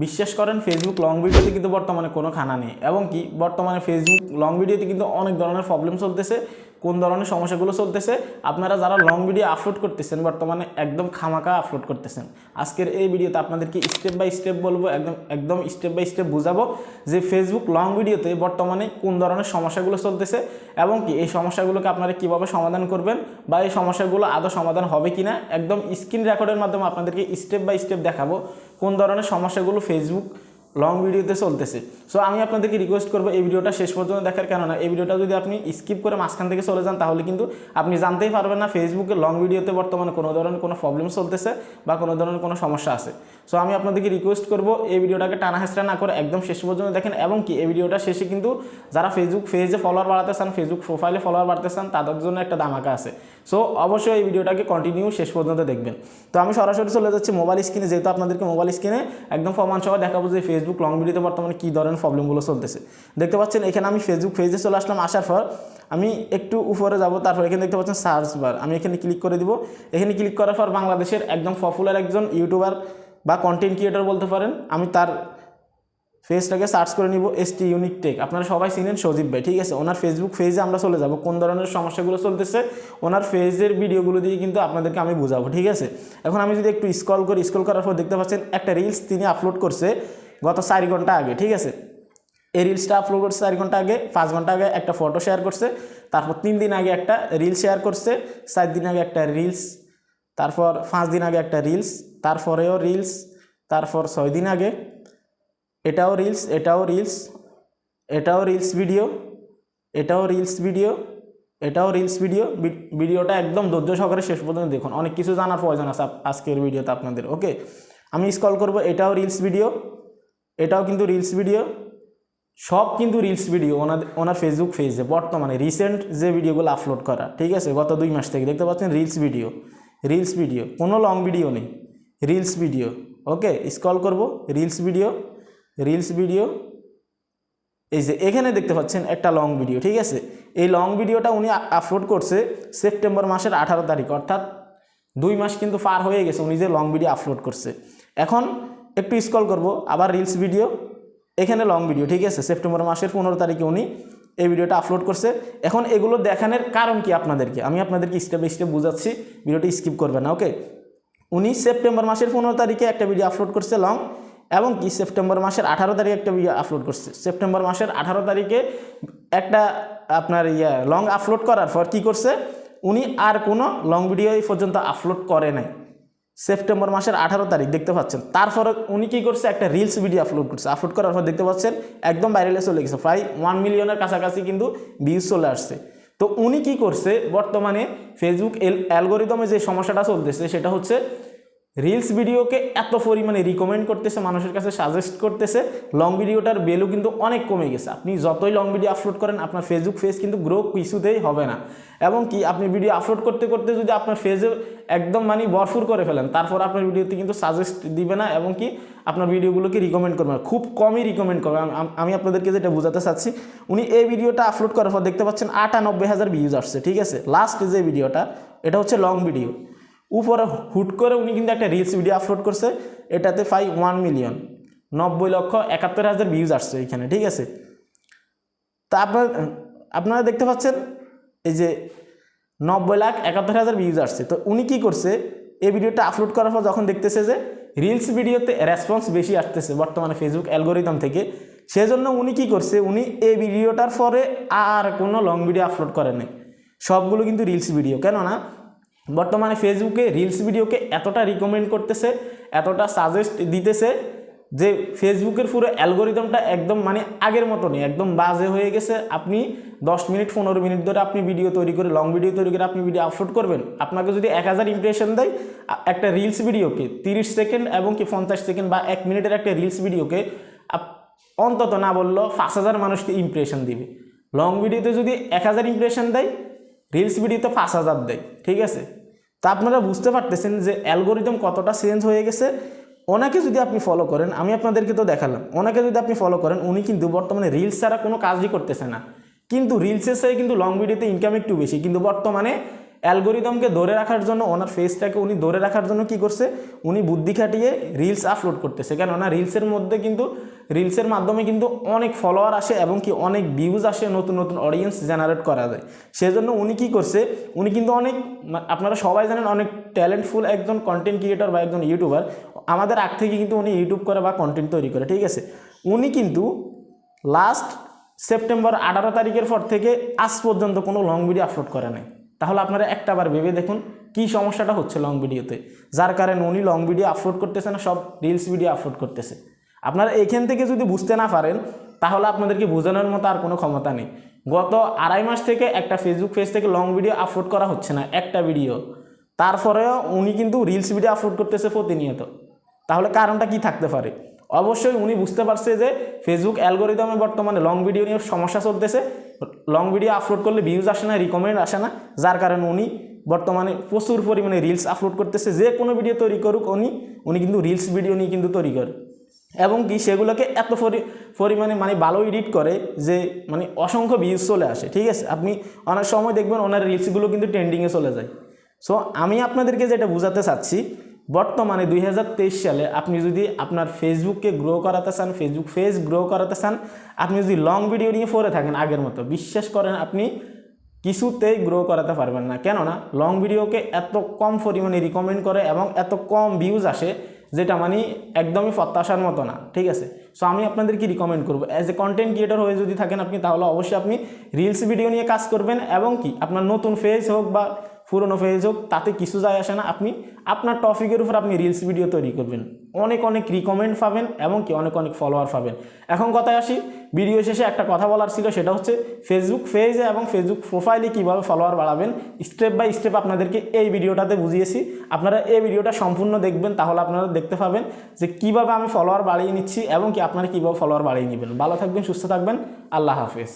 বিশ্বাস করেন Facebook long ভিডিওতে কিন্তু বর্তমানে কোনো খানা নেই এবং কি বর্তমানে ফেসবুক লং ভিডিওতে কিন্তু অনেক ধরনের প্রবলেম চলতেছে। কোন ধরনের সমস্যাগুলো চলতেছে, আপনারা যারা লং ভিডিও আপলোড করতেছেন বর্তমানে একদম খামাকা আপলোড করতেছেন। আজকের এই ভিডিওতে আপনাদেরকে স্টেপ বাই স্টেপ বলবো, একদম স্টেপ বাই স্টেপ বুঝাবো যে ফেসবুক লং ভিডিওতে বর্তমানে কোন ধরনের সমস্যাগুলো চলতেছে এবং কি এই সমস্যাগুলোকে আপনারা কীভাবে সমাধান করবেন বা এই সমস্যাগুলো আদৌ সমাধান হবে কি না, একদম স্ক্রিন রেকর্ডের মাধ্যমে আপনাদেরকে স্টেপ বাই স্টেপ দেখাবো কোন ধরনের সমস্যাগুলো ফেসবুক লং ভিডিওতে চলতেছে। সো আমি আপনাদেরকে রিকোয়েস্ট করবো এই ভিডিওটা শেষ পর্যন্ত দেখার, কেননা এই ভিডিওটা যদি আপনি স্কিপ করে মাঝখান থেকে চলে যান তাহলে কিন্তু আপনি জানতেই পারবেন না ফেসবুকে লং ভিডিওতে বর্তমানে কোনো ধরনের কোনো প্রবলেম চলতেছে বা কোনো ধরনের কোনো সমস্যা আছে। সো আমি আপনাদেরকে রিকোয়েস্ট করবো এই ভিডিওটাকে টানা হেঁচড়া না করে একদম শেষ পর্যন্ত দেখেন এবং কি এই ভিডিওটা শেষে কিন্তু যারা ফেসবুক পেজে ফলোয়ার বাড়াতে চান, ফেসবুক প্রোফাইলে ফলোয়ার বাড়াতে চান, তাদের জন্য একটা ধামাকা আছে। সো অবশ্যই এই ভিডিওটাকে কন্টিনিউ শেষ পর্যন্ত দেখবেন। তো আমি সরাসরি চলে যাচ্ছি মোবাইল স্ক্রিনে, যেহেতু আপনাদেরকে মোবাইল স্ক্রিনে একদম প্রমাণ সহ দেখাবো যে ফেসবুক লং ভিডিওতে বর্তমানে কী ধরনের প্রবলেমগুলো চলতেছে। দেখতে পাচ্ছেন এখানে আমি ফেসবুক পেজে চলে আসলাম। আসার পর আমি একটু উপরে যাব, তারপর এখানে দেখতে পাচ্ছেন সার্চ বার, আমি এখানে ক্লিক করে দিব। এখানে ক্লিক করার পর বাংলাদেশের একদম পপুলার একজন ইউটিউবার বা কন্টেন্ট ক্রিয়েটর বলতে পারেন, আমি তার ফেসটাকে সার্চ করে নিব, ST ইউনিক টেক। আপনারা সবাই চিনেন সজীব ভাই, ঠিক আছে। ওনার ফেসবুক পেজে আমরা চলে যাব, কোন ধরনের সমস্যাগুলো চলতেছে ওনার পেজের ভিডিওগুলো দিয়ে কিন্তু আপনাদেরকে আমি বুঝাবো, ঠিক আছে। এখন আমি যদি একটু স্ক্রল করার পর দেখতে পাচ্ছেন একটা রিলস তিনি আপলোড করছে গত 4 ঘন্টা আগে, ঠিক আছে। এই রিলসটা আপলোড করছে 4 ঘন্টা আগে, 5 ঘন্টা আগে একটা ফটো শেয়ার করছে, তারপর 3 দিন আগে একটা রিলস শেয়ার করছে, 4 দিন আগে একটা রিলস, তারপর 5 দিন আগে একটা রিলস, তারপরেও রিলস, তারপর 6 দিন আগে এটাও রিলস, এটাও রিলস, এটাও রিলস ভিডিও, এটাও রিলস ভিডিও, এটাও রিলস ভিডিও। ভিডিওটা একদম ধৈর্য সহকারে শেষ পর্যন্ত দেখুন, অনেক কিছু জানার প্রয়োজন আছে আজকের ভিডিওতে আপনাদের। ওকে, আমি স্ক্রল করব, এটাও রিলস ভিডিও, এটাও কিন্তু রিলস ভিডিও, সব কিন্তু রিলস ভিডিও ওনার ফেসবুক পেজে বর্তমানে রিসেন্ট যে ভিডিওগুলো আপলোড করা, ঠিক আছে, গত 2 মাস থেকে দেখতে পাচ্ছেন রিলস ভিডিও, রিলস ভিডিও, কোনো লং ভিডিও নেই, রিলস ভিডিও। ওকে, স্ক্রল করব, রিলস ভিডিও, রিলস ভিডিও, এই যে এখানে দেখতে পাচ্ছেন একটা লং ভিডিও, ঠিক আছে। এই লং ভিডিওটা উনি আপলোড করছে সেপ্টেম্বর মাসের 18 তারিখ, অর্থাৎ 2 মাস কিন্তু পার হয়ে গেছে উনি যে লং ভিডিও আপলোড করছে। এখন একটু স্ক্রল করব, আবার রিলস ভিডিও, এখানে লং ভিডিও, ঠিক আছে। সেপ্টেম্বর মাসের 15 তারিখে উনি এই ভিডিওটা আপলোড করছে। এখন এগুলো দেখানোর কারণ কি আমি আপনাদেরকে স্টেপ বাই স্টেপ বুঝাচ্ছি, ভিডিওটি স্কিপ করবেন না। ওকে, উনি সেপ্টেম্বর মাসের 15 তারিখে একটা ভিডিও আপলোড করছে লং, এবং কি সেপ্টেম্বর মাসের 18 তারিখে একটা ভিডিও আপলোড করছে। সেপ্টেম্বর মাসের 18 তারিখে একটা আপনার লং আপলোড করার পর কী করছে, উনি আর কোনো লং ভিডিও এই পর্যন্ত আপলোড করে নাই। সেপ্টেম্বর মাসের 18 তারিখ দেখতে পাচ্ছেন, তারপরে উনি কী করছে, একটা রিলস ভিডিও আপলোড করছে। আপলোড করার পর দেখতে পাচ্ছেন একদম ভাইরালে চলে গেছে, প্রায় 1 মিলিয়নের কাছাকাছি কিন্তু ভিউজ চলে আসছে। তো উনি কি করছে, বর্তমানে ফেসবুক অ্যালগোরিদমে যে সমস্যাটা চলতেছে সেটা হচ্ছে রিলস ভিডিওকে এত পরিমাণে রিকমেন্ড করতেছে, মানুষের কাছে সাজেস্ট করতেছে, লং ভিডিওটার ভ্যালু কিন্তু অনেক কমে গেছে। আপনি যতই লং ভিডিও আপলোড করেন আপনার ফেসবুক পেজ কিন্তু গ্রো কিছুতেই হবে না। এবং কি আপনি ভিডিও আপলোড করতে করতে যদি আপনার পেজে একদম ভরপুর করে ফেলেন, তারপর আপনার ভিডিওতে কিন্তু সাজেস্ট দিবে না এবং কি আপনার ভিডিওগুলোকে রিকমেন্ড করবে না, খুব কমই রিকমেন্ড করবে। আমি আপনাদেরকে যেটা বোঝাতে চাচ্ছি, উনি এই ভিডিওটা আপলোড করার পর দেখতে পাচ্ছেন 98,000 ভিউজ আসছে, ঠিক আছে। লাস্ট যে ভিডিওটা এটা হচ্ছে লং ভিডিও, উপরে হুট করে উনি কিন্তু একটা রিলস ভিডিও আপলোড করছে, এটাতে 1 মিলিয়ন 90,71,000 ভিউজ আসছে এখানে, ঠিক আছে। তা আপনারা দেখতে পাচ্ছেন এই যে 90,71,000 ভিউজ আসছে। তো উনি কি করছে, এই ভিডিওটা আপলোড করার পর যখন দেখতেছে যে রিলস ভিডিওতে রেসপন্স বেশি আসতেছে বর্তমানে ফেসবুক অ্যালগোরিদম থেকে, সেজন্য উনি কি করছে, উনি এই ভিডিওটার পরে আর কোনো লং ভিডিও আপলোড করে নাই, সবগুলো কিন্তু রিলস ভিডিও। কেননা বর্তমানে ফেসবুকে রিলস ভিডিওকে এতটা রিকমেন্ড করতেছে, এতটা সাজেস্ট দিতেছে যে ফেসবুকের পুরো অ্যালগোরিদমটা একদম আগের মতো নেই, একদম বাজে হয়ে গেছে। আপনি 10 মিনিট 15 মিনিট ধরে আপনি ভিডিও তৈরি করে, লং ভিডিও তৈরি করে আপনি ভিডিও আপলোড করবেন, আপনাকে যদি 1000 ইমপ্রেশন দেয়, একটা রিলস ভিডিওকে 30 সেকেন্ড এবং কি 50 সেকেন্ড বা 1 মিনিটের একটা রিলস ভিডিওকে অন্তত না বললেও 5000 মানুষকে ইমপ্রেশন দিবে। লং ভিডিওতে যদি 1000 ইমপ্রেশন দেয়, রিলস ভিডিওতে 5000 দেয়, ঠিক আছে। তা আপনারা বুঝতে পারতেছেন যে অ্যালগোরিদম কতটা চেঞ্জ হয়ে গেছে। ওনাকে যদি আপনি ফলো করেন, আমি আপনাদেরকে তো দেখালাম, ওনাকে যদি আপনি ফলো করেন, উনি কিন্তু বর্তমানে রিলস ছাড়া কোনো কাজই করতেছে না, কিন্তু রিলসের সাথে কিন্তু লং ভিডিওতে ইনকাম একটু বেশি। কিন্তু বর্তমানে অ্যালগোরিদমকে ধরে রাখার জন্য, ওনার ফেসটাকে উনি ধরে রাখার জন্য কি করছে, উনি বুদ্ধি খাটিয়ে রিলস আপলোড করতেছে। কেননা রিলসের মধ্যে কিন্তু, রিলসের মাধ্যমে কিন্তু অনেক ফলোয়ার আসে এবং কি অনেক ভিউজ আসে, নতুন নতুন অডিয়েন্স জেনারেট করা যায়। সেজন্য উনি কি করছে, উনি কিন্তু অনেক, আপনারা সবাই জানেন অনেক ট্যালেন্টফুল একজন কন্টেন্ট ক্রিয়েটর বা একজন ইউটিউবার, আমাদের আগ থেকে কিন্তু উনি ইউটিউব করে বা কন্টেন্ট তৈরি করে, ঠিক আছে। উনি কিন্তু লাস্ট সেপ্টেম্বর 18 তারিখের পর থেকে আজ পর্যন্ত কোনো লং ভিডিও আপলোড করে নাই। তাহলে আপনারা একটাবার ভেবে দেখুন কি সমস্যাটা হচ্ছে লং ভিডিওতে, যার কারণে উনি লং ভিডিও আপলোড করতেছে না, সব রিলস ভিডিও আপলোড করতেছে। আপনারা এইখান থেকে যদি বুঝতে না পারেন তাহলে আপনাদেরকে বোঝানোর মতো আর কোনো ক্ষমতা নেই। গত 2.5 মাস থেকে একটা ফেসবুক পেজ থেকে লং ভিডিও আপলোড করা হচ্ছে না, একটা ভিডিও। তারপরেও উনি কিন্তু রিলস ভিডিও আপলোড করতেছে প্রতিনিয়ত। তাহলে কারণটা কি থাকতে পারে? অবশ্যই উনি বুঝতে পারছে যে ফেসবুক অ্যালগোরিদমে বর্তমানে লং ভিডিও নিয়ে সমস্যা চলতেছে, লং ভিডিও আপলোড করলে ভিউজ আসে না, রিকমেন্ড আসে না, যার কারণে উনি বর্তমানে প্রচুর পরিমাণে রিলস আপলোড করতেছে। যে কোনো ভিডিও তৈরি করুক উনি কিন্তু রিলস ভিডিও নিয়ে কিন্তু তৈরি করে, এবং কি সেগুলোকে এত পরিমাণে মানে ভালো এডিট করে যে মানে অসংখ্য ভিউজ চলে আসে, ঠিক আছে। আপনি অনেক সময় দেখবেন ওনার রিলসগুলো কিন্তু ট্রেন্ডিংয়ে চলে যায়। সো আমি আপনাদেরকে যেটা বোঝাতে চাচ্ছি, বর্তমানে 2023 সালে আপনি যদি আপনার ফেসবুককে গ্রো করাতে চান, ফেসবুক পেজ গ্রো করাতে চান, আপনি যদি লং ভিডিও নিয়ে পড়ে থাকেন আগের মতো, বিশ্বাস করেন আপনি কিছুতেই গ্রো করাতে পারবেন না। কেননা লং ভিডিওকে এত কম পরিমাণে রিকমেন্ড করে এবং এত কম ভিউজ আসে, যেটা মানে একদমই প্রত্যাশার মতো না, ঠিক আছে। সো আমি আপনাদেরকে রিকমেন্ড করবো, অ্যাজ এ কন্টেন্ট ক্রিয়েটর হয়ে যদি থাকেন আপনি, তাহলে অবশ্যই আপনি রিলস ভিডিও নিয়ে কাজ করবেন, এবং কি আপনার নতুন পেজ হোক বা পুরনো পেজ হোক তাতে কিছু যায় আসে না, আপনি আপনার টপিকের উপর আপনি রিলস ভিডিও তৈরি করবেন, অনেক অনেক রিকমেন্ড পাবেন এবং কি অনেক অনেক ফলোয়ার পাবেন। এখন কথায় আসি, ভিডিও শেষে একটা কথা বলার ছিল, সেটা হচ্ছে ফেসবুক পেজে এবং ফেসবুক প্রোফাইলে কীভাবে ফলোয়ার বাড়াবেন, স্টেপ বাই স্টেপ আপনাদেরকে এই ভিডিওটাতে বুঝিয়েছি। আপনারা এই ভিডিওটা সম্পূর্ণ দেখবেন, তাহলে আপনারা দেখতে পাবেন যে কীভাবে আমি ফলোয়ার বাড়িয়ে নিচ্ছি এবং কি আপনারা কীভাবে ফলোয়ার বাড়িয়ে নেবেন। ভালো থাকবেন, সুস্থ থাকবেন, আল্লাহ হাফেজ।